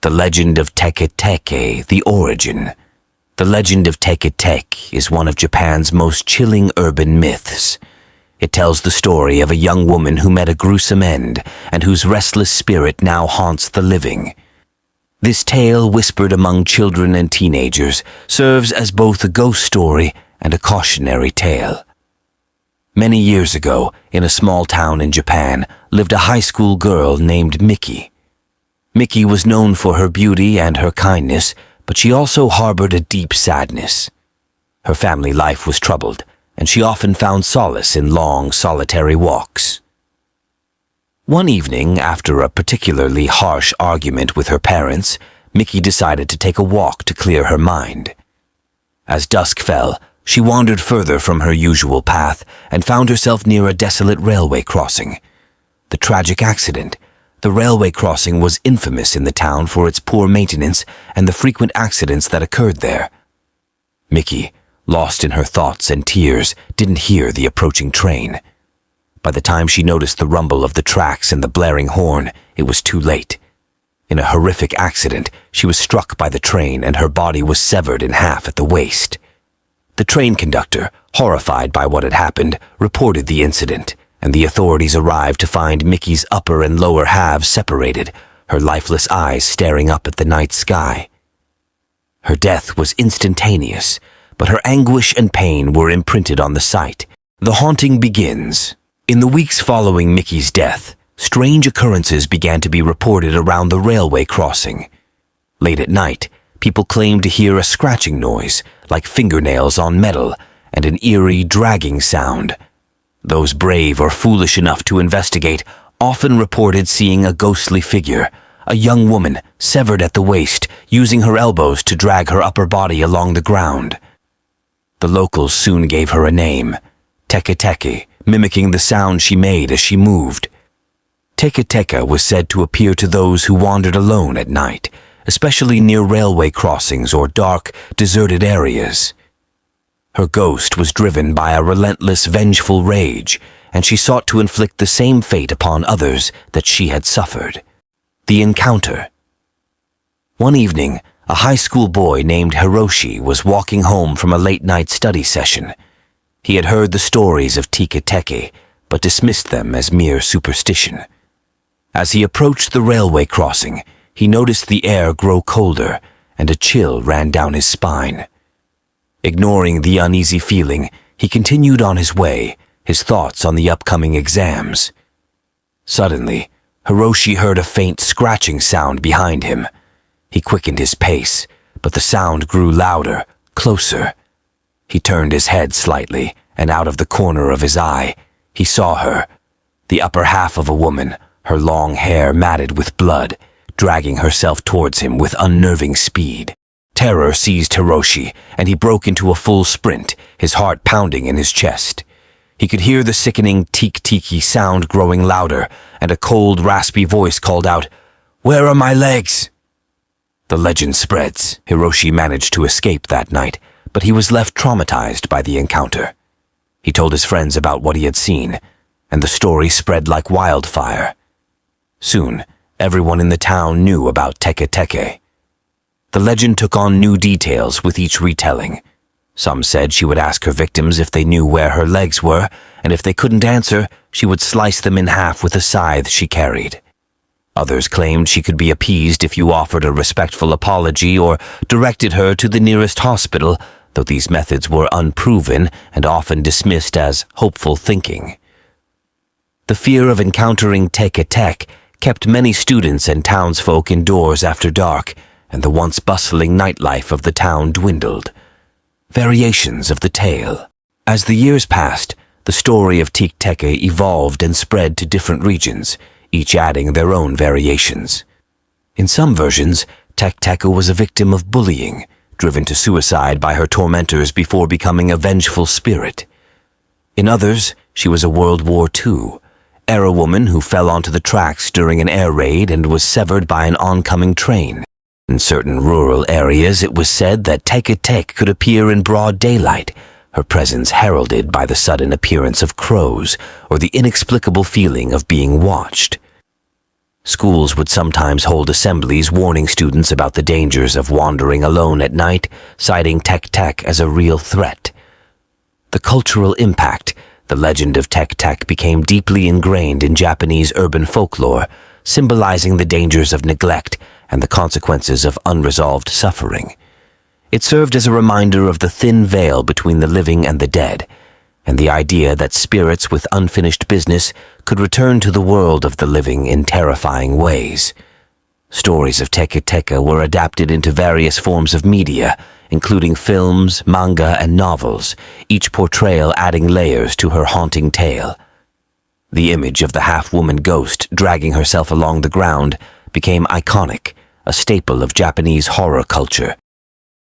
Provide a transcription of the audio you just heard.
The legend of Teke Teke, the origin. The legend of Teke Teke is one of Japan's most chilling urban myths. It tells the story of a young woman who met a gruesome end and whose restless spirit now haunts the living. This tale, whispered among children and teenagers, serves as both a ghost story and a cautionary tale. Many years ago, in a small town in Japan, lived a high school girl named Miki. Miki was known for her beauty and her kindness, but she also harbored a deep sadness. Her family life was troubled, and she often found solace in long, solitary walks. One evening, after a particularly harsh argument with her parents, Miki decided to take a walk to clear her mind. As dusk fell, she wandered further from her usual path and found herself near a desolate railway crossing. The tragic accident. The railway crossing was infamous in the town for its poor maintenance and the frequent accidents that occurred there. Miki, lost in her thoughts and tears, didn't hear the approaching train. By the time she noticed the rumble of the tracks and the blaring horn, it was too late. In a horrific accident, she was struck by the train and her body was severed in half at the waist. The train conductor, horrified by what had happened, reported the incident, and the authorities arrived to find Miki's upper and lower halves separated, her lifeless eyes staring up at the night sky. Her death was instantaneous, but her anguish and pain were imprinted on the site. The haunting begins. In the weeks following Miki's death, strange occurrences began to be reported around the railway crossing. Late at night, people claimed to hear a scratching noise, like fingernails on metal, and an eerie, dragging sound. Those brave or foolish enough to investigate often reported seeing a ghostly figure, a young woman severed at the waist, using her elbows to drag her upper body along the ground. The locals soon gave her a name, Teke Teke, mimicking the sound she made as she moved. Teke Teke was said to appear to those who wandered alone at night, especially near railway crossings or dark, deserted areas. Her ghost was driven by a relentless, vengeful rage, and she sought to inflict the same fate upon others that she had suffered. The encounter. One evening, a high school boy named Hiroshi was walking home from a late-night study session. He had heard the stories of Teke Teke, but dismissed them as mere superstition. As he approached the railway crossing, he noticed the air grow colder, and a chill ran down his spine. Ignoring the uneasy feeling, he continued on his way, his thoughts on the upcoming exams. Suddenly, Hiroshi heard a faint scratching sound behind him. He quickened his pace, but the sound grew louder, closer. He turned his head slightly, and out of the corner of his eye, he saw her, the upper half of a woman, her long hair matted with blood, dragging herself towards him with unnerving speed. Terror seized Hiroshi, and he broke into a full sprint, his heart pounding in his chest. He could hear the sickening Teke Teke sound growing louder, and a cold, raspy voice called out, "Where are my legs?" The legend spreads. Hiroshi managed to escape that night, but he was left traumatized by the encounter. He told his friends about what he had seen, and the story spread like wildfire. Soon, everyone in the town knew about Teke Teke. The legend took on new details with each retelling. Some said she would ask her victims if they knew where her legs were, and if they couldn't answer, she would slice them in half with a scythe she carried. Others claimed she could be appeased if you offered a respectful apology or directed her to the nearest hospital, though these methods were unproven and often dismissed as hopeful thinking. The fear of encountering Teke Teke kept many students and townsfolk indoors after dark, and the once bustling nightlife of the town dwindled. Variations of the tale. As the years passed, the story of Teke Teke evolved and spread to different regions, each adding their own variations. In some versions, Teke Teke was a victim of bullying, driven to suicide by her tormentors before becoming a vengeful spirit. In others, she was a World War II era woman who fell onto the tracks during an air raid and was severed by an oncoming train. In certain rural areas, it was said that Teke Teke could appear in broad daylight, her presence heralded by the sudden appearance of crows or the inexplicable feeling of being watched. Schools would sometimes hold assemblies warning students about the dangers of wandering alone at night, citing Teke Teke as a real threat. The cultural impact, the legend of Teke Teke became deeply ingrained in Japanese urban folklore, symbolizing the dangers of neglect and the consequences of unresolved suffering. It served as a reminder of the thin veil between the living and the dead, and the idea that spirits with unfinished business could return to the world of the living in terrifying ways. Stories of Teke Teke were adapted into various forms of media, including films, manga, and novels, each portrayal adding layers to her haunting tale. The image of the half-woman ghost dragging herself along the ground became iconic, a staple of Japanese horror culture,